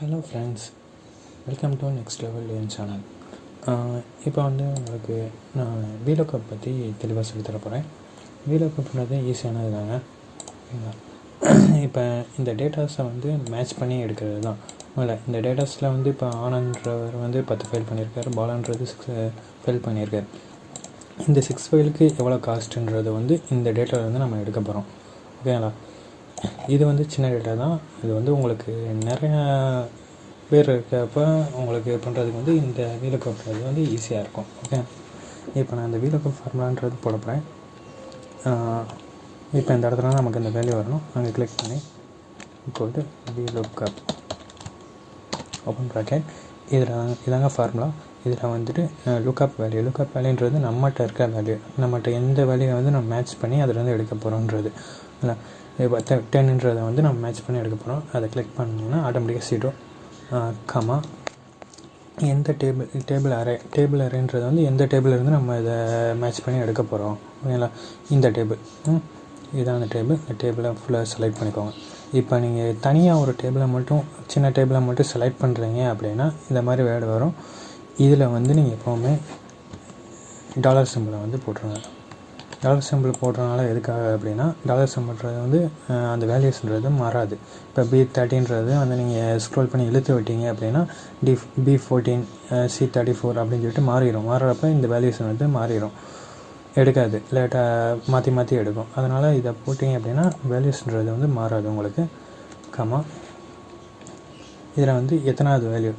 Hello friends, welcome to next level N channel. இப்போ உங்களுக்கு நான் Vlookup பற்றி தெளிவாக சொல்லித்தர போகிறேன். Vlookupன்றது ஈஸியானது தாங்க. இப்போ இந்த டேட்டாஸை மேட்ச் பண்ணி எடுக்கிறது தான். இல்லை, இந்த டேட்டாஸில் இப்போ ஆனன்றவர் 10 ஃபைல் பண்ணியிருக்காரு, பாலான்றது 6 ஃபைல் பண்ணியிருக்காரு. இந்த 6 ஃபைலுக்கு எவ்வளோ காஸ்ட்டுன்றது இந்த டேட்டாவில் நம்ம எடுக்க போகிறோம். ஓகேங்களா? இது சின்ன டேட்டா தான். இது உங்களுக்கு நிறையா பேர் இருக்கப்போ உங்களுக்கு பண்ணுறதுக்கு இந்த Vlookup ஈஸியாக இருக்கும். ஓகே, இப்போ நான் இந்த Vlookup ஃபார்முலான்றது போட போகிறேன். இப்போ இந்த இடத்துல நமக்கு இந்த வேல்யூ வரணும். அங்கே கிளிக் பண்ணி போட்டு Vlookup ஓப்பன் ப்ராக்கெட். இதாங்க ஃபார்முலா. இதில் லுக்கப் வேல்யூன்றது நம்மகிட்ட இருக்க வேல்யூ, நம்மகிட்ட எந்த வேல்யூவை நம்ம மேட்ச் பண்ணி அதில் எடுக்க போகிறோன்றது. இல்லை, இப்போ 10ன்றதை நம்ம மேட்ச் பண்ணி எடுக்க போகிறோம். அதை கிளிக் பண்ணிங்கன்னா ஆட்டோமேட்டிக்காக சீட்டோ கமா எந்த டேபிள் அரேன்றது எந்த டேபிள்லேருந்து நம்ம இதை மேட்ச் பண்ணி எடுக்க போகிறோம். ஓகேங்களா? இந்த டேபிள் இதான் அந்த டேபிள். இந்த டேபிளை ஃபுல்லாக செலக்ட் பண்ணிக்கோங்க. இப்போ நீங்கள் தனியாக ஒரு சின்ன டேபிளை மட்டும் செலக்ட் பண்ணுறீங்க அப்படின்னா இந்த மாதிரி வேர்டு வரும். இதில் நீங்கள் எப்போவுமே டாலர் சிம்பிளை போட்டுருங்க. டாலர் சிம்பிள் போடுறதுனால எதுக்காக அப்படின்னா, டாலர் சிம்பிள்ன்றது அந்த வேல்யூஸ்ன்றது மாறாது. இப்போ B13ன்றது நீங்கள் ஸ்க்ரோல் பண்ணி இழுத்து விட்டீங்க அப்படின்னா B14 C34 அப்படின்னு சொல்லிட்டு மாறுறப்ப இந்த வேல்யூஸ் மாறிடும், எடுக்காது, லேட்டாக மாற்றி எடுக்கும். அதனால் இதை போட்டிங்க அப்படின்னா வேல்யூஸ்ன்றது மாறாது உங்களுக்கு. கமா இதில் எத்தனாவது வேல்யூ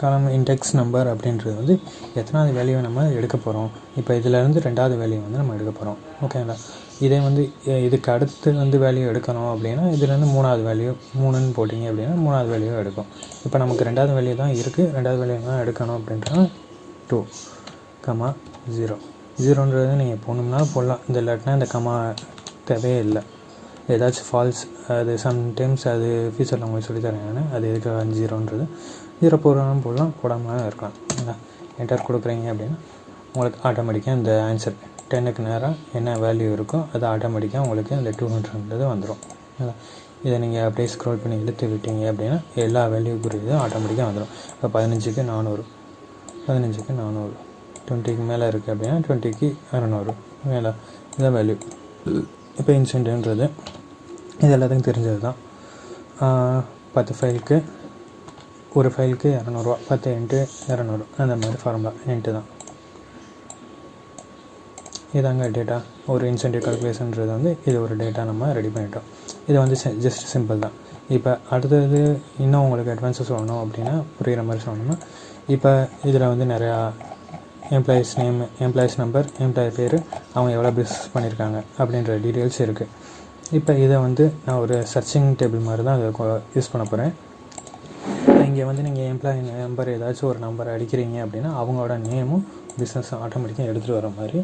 காலம் இண்டெக்ஸ் நம்பர் அப்படின்றது எத்தனாவது வேல்யூவை நம்ம எடுக்க போகிறோம். இப்போ இதிலேருந்து 2வது வேல்யூ நம்ம எடுக்க போகிறோம். ஓகேங்களா? இதே இதுக்கு அடுத்து வேல்யூ எடுக்கணும் அப்படின்னா இதுலேருந்து 3வது வேல்யூ 3ன்னு போட்டிங்க அப்படின்னா 3வது வேல்யூவை எடுக்கும். இப்போ நமக்கு 2வது வேல்யூ தான் இருக்குது, 2வது வேல்யூ தான் எடுக்கணும் அப்படின்றது 2 கமா 0. 0ன்றது நீங்கள் போகணும்னா போடலாம், இந்த இல்லாட்டினா இந்த கமா தேவையே இல்லை. ஏதாச்சும் ஃபால்ஸ், அது சம்டைம்ஸ் அது ஃபியூச்சரில் உங்களுக்கு சொல்லித்தரேன் நான். அது எதுக்காக 0ன்றது 0 போடுறாலும் போடலாம், போடாமலாம் இருக்கலாம். இல்லை, என்டர் கொடுக்குறீங்க அப்படின்னா உங்களுக்கு ஆட்டோமேட்டிக்காக இந்த ஆன்சர் 10க்கு நேரம் என்ன வேல்யூ இருக்கோ அது ஆட்டோமேட்டிக்காக உங்களுக்கு இந்த 200ன்றது வந்துடும். இல்லை, இதை நீங்கள் அப்படியே ஸ்க்ரோல் பண்ணி இழுத்து விட்டீங்க அப்படின்னா எல்லா வேல்யூக்குரியதும் ஆட்டோமேட்டிக்காக வந்துடும். இப்போ 15க்கு 400, 15க்கு 400, 20க்கு மேலே இருக்குது அப்படின்னா 20க்கு 200. இல்லை, இதான் வேல்யூ. இப்போ இன்சென்ட்ன்றது இது எல்லாத்துக்கும் தெரிஞ்சது தான். 10 ஃபைலுக்கு ஒரு ஃபைலுக்கு 200, 10 × 200 அந்த மாதிரி ஃபார்முலா இன்ட்டு தான். இதாங்க டேட்டா. ஒரு இன்சென்டிவ் கால்குலேஷன்றது இது ஒரு டேட்டா நம்ம ரெடி பண்ணிட்டோம். இது ஜஸ்ட் சிம்பிள் தான். இப்போ அடுத்தது இன்னும் உங்களுக்கு அட்வான்ஸாக சொல்லணும் அப்படின்னா, புரிகிற மாதிரி சொல்லணும்னா, இப்போ இதில் நிறையா employees name, employees number, employee பேர், அவங்க எவ்வளோ பிஸ்னஸ் பண்ணியிருக்காங்க அப்படின்ற டீட்டெயில்ஸ் இருக்குது. இப்போ இதை நான் ஒரு சர்ச்சிங் டேபிள் மாதிரி தான் அதை யூஸ் பண்ண போகிறேன். இங்கே நீங்கள் எம்ப்ளாயி நம்பர் ஏதாச்சும் ஒரு நம்பர் அடிக்கிறீங்க அப்படின்னா அவங்களோட நேமும் பிஸ்னஸும் ஆட்டோமேட்டிக்காக எடுத்துகிட்டு வர மாதிரி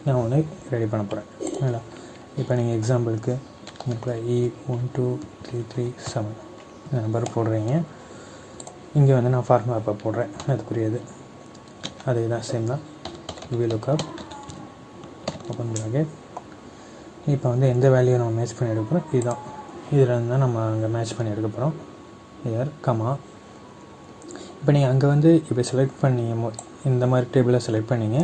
நான் ஒன்று ரெடி பண்ண போகிறேன். இல்லை, இப்போ நீங்கள் எக்ஸாம்பிளுக்கு எம்ப்ளாயி 12337 இந்த நம்பர் போடுறீங்க. இங்கே நான் ஃபார்முலா இப்போ போடுறேன், அதுக்குரியது அதே தான், சேம் தான். Vlookup open bracket. இப்போ எந்த வேல்யூ நம்ம மேட்ச் பண்ணி எடுக்க போகிறோம், இதுதான். இதில் இருந்து தான் நம்ம அங்கே மேட்ச் பண்ணி எடுக்க போகிறோம். Year comma. இப்போ நீங்கள் அங்கே இப்போ செலக்ட் பண்ணீங்க, இந்த மாதிரி டேபிளை செலக்ட் பண்ணிங்க.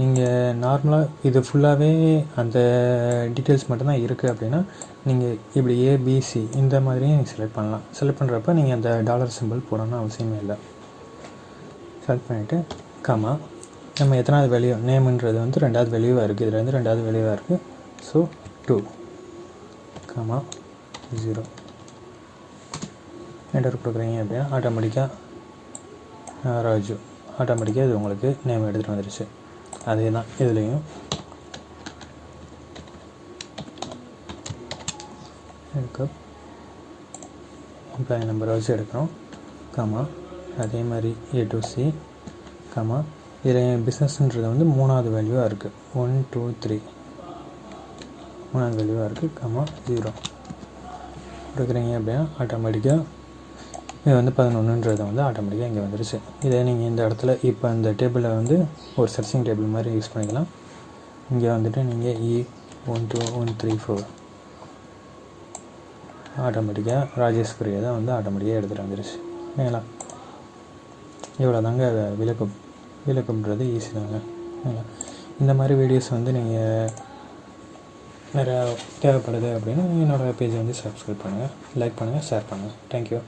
நீங்கள் நார்மலாக இது ஃபுல்லாகவே அந்த டீட்டெயில்ஸ் மட்டும்தான் இருக்குது அப்படின்னா நீங்கள் இப்படி ABC இந்த மாதிரியும் நீங்கள் செலக்ட் பண்ணலாம். செலக்ட் பண்ணுறப்ப நீங்கள் அந்த டாலர் சிம்பிள் போடணும்னு அவசியமே இல்லை. செலக்ட் பண்ணிவிட்டு கமா நம்ம எத்தனாவது வேல்யூ நேம்ன்றது 2வது வேல்யூவாக இருக்குது, இதில் 2வது வேல்யூவாக இருக்குது. ஸோ 2 கமா 0 என்டர் கொடுக்குறீங்க அப்படின்னா ஆட்டோமேட்டிக்காக ராஜு ஆட்டோமேட்டிக்காக இது உங்களுக்கு நேம் எடுத்துகிட்டு வந்துடுச்சு. அதே தான் இதுலேயும். எம்ப்ளாயி நம்பரை வச்சு எடுக்கிறோம். கமா அதே மாதிரி A to C கமா இதில் பிஸ்னஸ்ன்றது 3வது வேல்யூவாக இருக்குது. 1 2 3 3வது வேல்யூவாக இருக்குது. கமா 0 கொடுக்குறீங்க அப்படின்னா ஆட்டோமேட்டிக்காக இது 11ன்றது ஆட்டோமேட்டிக்காக இங்கே வந்துடுச்சு. இதை நீங்கள் இந்த இடத்துல இப்போ இந்த டேபிளில் ஒரு சர்ச்சிங் டேபிள் மாதிரி யூஸ் பண்ணிக்கலாம். இங்கே நீங்கள் E12134 ஆட்டோமேட்டிக்காக ராஜேஷ்குரிய தான் ஆட்டோமேட்டிக்காக எடுத்துகிட்டு வந்துடுச்சு. ஓகேங்களா. இவ்வளோ தாங்க விலக்குன்றது ஈஸி தாங்க. ஓகேங்களா. இந்த மாதிரி வீடியோஸ் வந்து நீங்கள் நிறையா தேவைப்படுது அப்படின்னா என்னோடய பேஜை வந்து சப்ஸ்கிரைப் பண்ணுங்கள், லைக் பண்ணுங்கள், ஷேர் பண்ணுங்கள். தேங்க்யூ.